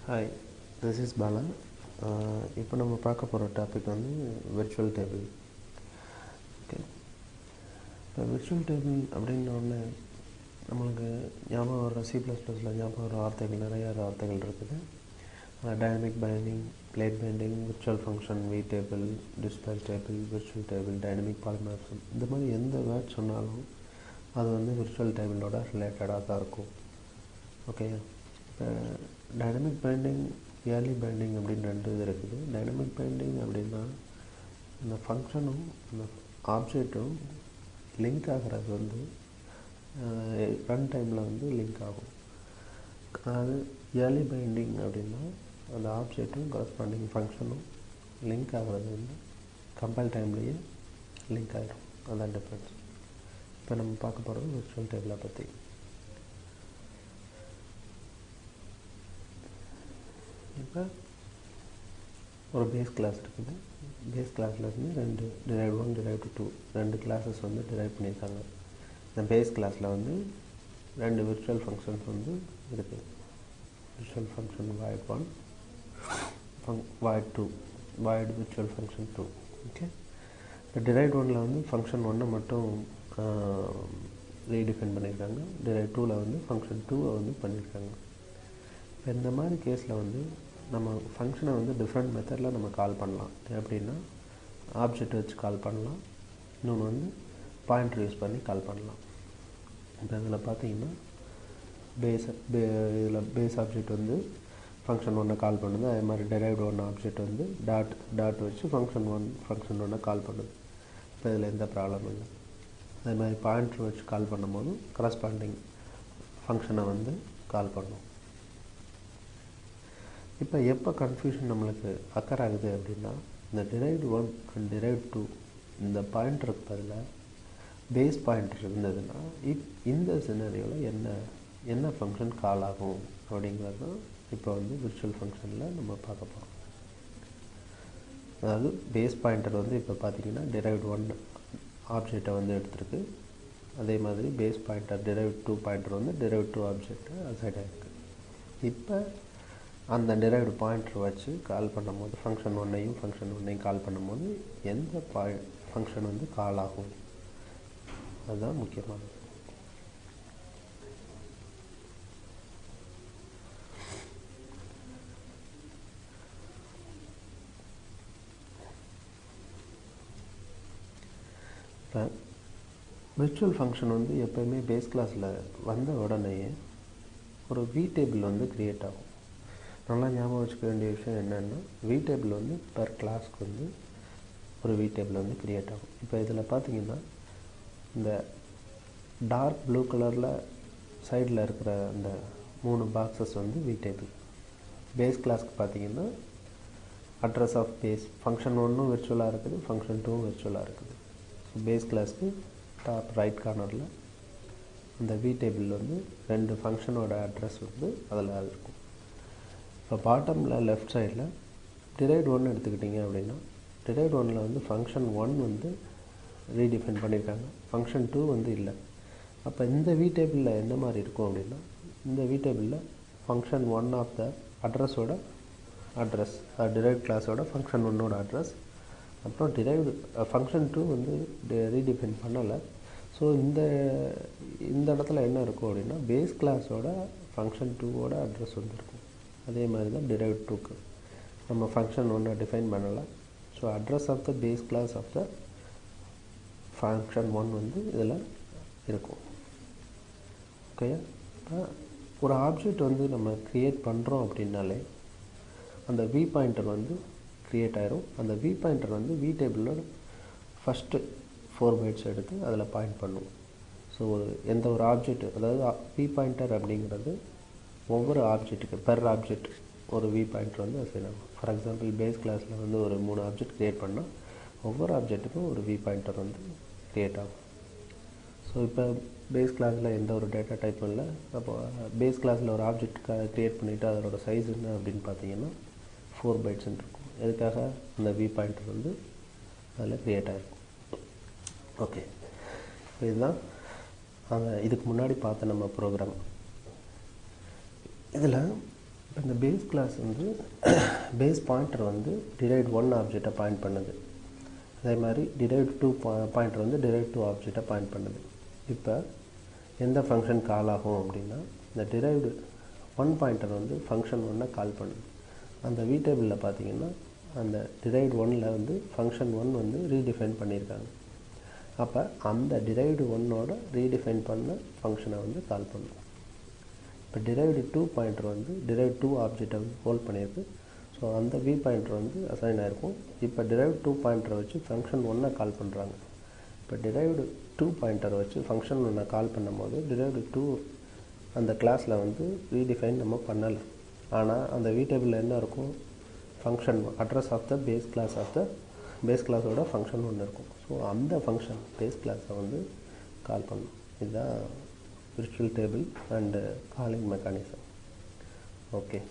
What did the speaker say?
Hi, this is Bala. இப்போ நம்ம பார்க்க போகிற டாபிக் வந்து விர்ச்சுவல் டேபிள். ஓகே, இப்போ விர்ச்சுவல் டேபிள் அப்படின்னோடனே நம்மளுக்கு ஞாபகம் வர C++ல் ஞாபகம் வர வார்த்தைகள் நிறைய வார்த்தைகள் இருக்குது. Dynamic binding, late binding, virtual function, V table, dispatch table, virtual table, dynamic polymorphism, இந்த மாதிரி எந்த வேர்ட் சொன்னாலும் அது வந்து விர்ச்சுவல் டேபிளோட ரிலேட்டடாக தான் இருக்கும். ஓகே, இப்போ டைனமிக் பைண்டிங், இயர்லி பைண்டிங் அப்படின்னு ரெண்டு இது இருக்குது. டைனமிக் பைண்டிங் அப்படின்னா இந்த ஃபங்க்ஷனும் இந்த ஆப்ஜெக்டும் லிங்க் ஆகிறது வந்து ரன் டைமில் வந்து லிங்க் ஆகும். அதாவது இயர்லி பைண்டிங் அப்படின்னா அந்த ஆப்ஜெக்டும் கரஸ்பாண்டிங் ஃபங்க்ஷனும் லிங்க் ஆகிறது வந்து கம்பைல் டைம்லேயே லிங்க் ஆகிடும். அதான் டிஃப்ரென்ஸ். இப்போ நம்ம பார்க்க போகிறது விர்ச்சுவல் டேபிளை பற்றி. இப்போ ஒரு பேஸ் கிளாஸ் இருக்குது. பேஸ் கிளாஸில் இருந்து ரெண்டு டிரைவ் 1, டிரைவ் 2 ரெண்டு கிளாஸஸ் வந்து டிரைவ் பண்ணியிருக்காங்க. இந்த பேஸ் கிளாஸில் வந்து ரெண்டு விர்ச்சுவல் ஃபங்க்ஷன்ஸ் வந்து இருக்குது. Virtual function void 1, void 2, void virtual function 2. Okay, இப்போ டிரைவ் 1ல் வந்து ஃபங்க்ஷன் 1 மட்டும் ரீடிஃபைன் பண்ணியிருக்காங்க. டிரைவ் 2ல் வந்து ஃபங்க்ஷன் 2 வந்து பண்ணியிருக்காங்க. இப்போ இந்த மாதிரி கேஸில் வந்து நம்ம ஃபங்க்ஷனை வந்து டிஃப்ரெண்ட் மெத்தடில் நம்ம கால் பண்ணலாம். எப்படின்னா ஆப்ஜெக்ட் வச்சு கால் பண்ணலாம், இன்னொன்று வந்து பாயிண்டர் யூஸ் பண்ணி கால் பண்ணலாம். இப்போ இதில் பார்த்தீங்கன்னா இதில் பேஸ் ஆப்ஜெக்ட் வந்து ஃபங்க்ஷன் 1 கால் பண்ணுது. அதே மாதிரி டெரைவ்டு 1 ஆப்ஜெக்ட் வந்து டாட் வச்சு ஃபங்க்ஷன் 1 கால் பண்ணுது. இப்போ இதில் எந்த ப்ராப்ளமும் இல்லை. அதே மாதிரி பாயிண்டர் வச்சு கால் பண்ணும்போது கரஸ்பாண்டிங் ஃபங்க்ஷனை வந்து கால் பண்ணும். இப்போ எப்போ கன்ஃபியூஷன் நம்மளுக்கு அக்கர் ஆகுது அப்படின்னா, இந்த டிரைவ்டு 1 அண்ட் டிரைவ்டு 2 இந்த பாயிண்டருக்கு பதிலாக பேஸ் பாயிண்டர் இருந்ததுன்னா இந்த சினாரியோவில் என்ன ஃபங்க்ஷன் கால் ஆகும் அப்படிங்கிறது தான் இப்போ வந்து விர்ச்சுவல் ஃபங்க்ஷனில் நம்ம பார்க்க போகிறோம். அதாவது பேஸ் பாயிண்டர் வந்து இப்போ பார்த்திங்கன்னா டிரைவ்டு 1 ஆப்ஜெக்டை வந்து எடுத்துருக்கு. அதே மாதிரி பேஸ் பாயிண்டர் டிரைவ்டு 2 பாயிண்டர் வந்து டிரைவ்டு 2 ஆப்ஜெக்டை அசைட் ஆகிருக்கு. இப்போ அந்த டிரைவ்டு பாயிண்டர் வச்சு கால் பண்ணும்போது ஃபங்க்ஷன் 1ஐயும் ஃபங்க்ஷன் 1ஐயும் கால் பண்ணும்போது எந்த ஃபங்க்ஷன் வந்து கால் ஆகும், அதுதான் முக்கியமானது. இப்போ விர்ச்சுவல் ஃபங்க்ஷன் வந்து எப்போயுமே பேஸ் கிளாஸில் வந்த உடனேயே ஒரு வி டேபிள் வந்து க்ரியேட் ஆகும். நல்லா ஞாபகம் வச்சுக்க வேண்டிய விஷயம் என்னென்னா, வி டேபிள் வந்து பெர் கிளாஸ்க்கு வந்து ஒரு வி டேபிள் வந்து க்ரியேட் ஆகும். இப்போ இதில் பார்த்தீங்கன்னா இந்த டார்க் ப்ளூ கலரில் சைடில் இருக்கிற அந்த 3 பாக்ஸஸ் வந்து வி டேபிள். பேஸ் கிளாஸ்க்கு பார்த்தீங்கன்னா அட்ரஸ் ஆஃப் பேஸ் ஃபங்க்ஷன் 1ம் விர்ச்சுவலாக இருக்குது, ஃபங்க்ஷன் 2ம் விர்ச்சுவலாக இருக்குது. ஸோ பேஸ் கிளாஸ்க்கு டாப் ரைட் கார்னரில் அந்த வி டேபிள் வந்து ரெண்டு ஃபங்க்ஷனோட அட்ரஸ் வந்து அதில் இருக்கும். இப்போ பாட்டமில் லெஃப்ட் சைடில் டிரைவ்டு 1 எடுத்துக்கிட்டிங்க அப்படின்னா, டிரைவ்டு 1ல் வந்து ஃபங்க்ஷன் 1 வந்து ரீடிஃபைன் பண்ணியிருக்காங்க, ஃபங்க்ஷன் 2 வந்து இல்லை. அப்போ இந்த வி டேபிளில் எந்த மாதிரி இருக்கும் அப்படின்னா, இந்த வி டேபிளில் ஃபங்க்ஷன் 1 ஆஃப் த அட்ரஸோட அட்ரஸ், டிரைவ்டு கிளாஸோட ஃபங்க்ஷன் 1ஓட அட்ரஸ், அப்புறம் டிரைவ்டு ஃபங்க்ஷன் 2 வந்து ரீடிஃபைன் பண்ணலை. ஸோ இந்த இடத்துல என்ன இருக்கும் அப்படின்னா, பேஸ் கிளாஸோட ஃபங்க்ஷன் 2ஓட அட்ரஸ் வந்து இருக்கும். அதே மாதிரி தான் டிரைவ்டு 2க்கு நம்ம ஃபங்க்ஷன் 1 டிஃபைன் பண்ணலை. So address of the base class of the function 1 வந்து இதில் இருக்கும். ஓகே, இப்போ ஒரு ஆப்ஜெக்ட் வந்து நம்ம க்ரியேட் பண்ணுறோம் அப்படின்னாலே அந்த வி பாயிண்டர் வந்து க்ரியேட் ஆகிரும். அந்த வி பாயிண்டர் வந்து வி டேபிளோட ஃபஸ்ட்டு 4 பைட்ஸ் எடுத்து அதில் பாயிண்ட் பண்ணுவோம். ஸோ எந்த ஒரு ஆப்ஜெக்ட், அதாவது வி பாயிண்டர் அப்படிங்கிறது ஒவ்வொரு ஆப்ஜெக்ட்டுக்கு பெர் ஆப்ஜெக்ட் ஒரு வி பாயிண்டர் வந்து அசைன் ஆகும். ஃபார் எக்ஸாம்பிள் பேஸ் கிளாஸில் வந்து ஒரு 3 ஆப்ஜெக்ட் க்ரியேட் பண்ணால் ஒவ்வொரு ஆப்ஜெக்ட்டுக்கும் ஒரு வி பாயிண்டர் வந்து க்ரியேட் ஆகும். ஸோ இப்போ பேஸ் கிளாஸில் எந்த ஒரு டேட்டா டைப்பும் இல்லை. அப்போ பேஸ் கிளாஸில் ஒரு ஆப்ஜெக்ட் க்ரியேட் பண்ணிவிட்டு அதோட சைஸ் என்ன அப்படின்னு பார்த்தீங்கன்னா 4 பைட்ஸ்ன்னு இருக்கும். எதுக்காக? அந்த வி பாயிண்டர் வந்து அதில் க்ரியேட் ஆகிருக்கும். ஓகே, இதுதான் இதுக்கு முன்னாடி பார்த்த நம்ம ப்ரோக்ராம். இதில் இப்போ இந்த பேஸ் கிளாஸ் வந்து பேஸ் பாயிண்டர் வந்து டிரைவ்ட் 1 ஆப்ஜெக்டை பாயிண்ட் பண்ணுது. அதே மாதிரி டிரைவ்ட் 2 பாயிண்டர் வந்து டிரைவ்ட் 2 ஆப்ஜெக்டை பாயிண்ட் பண்ணுது. இப்போ எந்த ஃபங்க்ஷன் கால் ஆகும் அப்படின்னா இந்த டிரைவ்டு 1 பாயிண்டர் வந்து ஃபங்க்ஷன் 1 கால் பண்ணுது. அந்த v டேபிளில் பார்த்தீங்கன்னா அந்த டிரைவ்டு 1ல் வந்து ஃபங்க்ஷன் 1 வந்து ரீடிஃபைன் பண்ணியிருக்காங்க. அப்போ அந்த டிரைவ்டு 1ஓட ரீடிஃபைன் பண்ண ஃபங்க்ஷனை வந்து கால் பண்ணும். இப்போ டிரைவ்டு 2 பாயிண்டர் வந்து டிரைவ்டு 2 ஆப்ஜெக்டை வந்து ஹோல்ட் பண்ணியிருக்கு. ஸோ அந்த v பாயிண்டர் வந்து அசைன் ஆகிருக்கும். இப்போ டிரைவ்டு 2 பாயிண்டரை வச்சு ஃபங்க்ஷன் 1 கால் பண்ணுறாங்க. இப்போ டிரைவ்டு 2 பாயிண்டரை வச்சு ஃபங்க்ஷன் 1 கால் பண்ணும்போது டிரைவ்டு 2 அந்த கிளாஸில் வந்து ரீடிஃபைன் நம்ம பண்ணலை. ஆனால் அந்த v டேபிளில் என்ன இருக்கும், function address of the base கிளாஸோட ஃபங்க்ஷன் 1 இருக்கும். ஸோ அந்த ஃபங்க்ஷன் பேஸ் கிளாஸை வந்து கால் பண்ணும். இதுதான் virtual table and calling mechanism. Okay.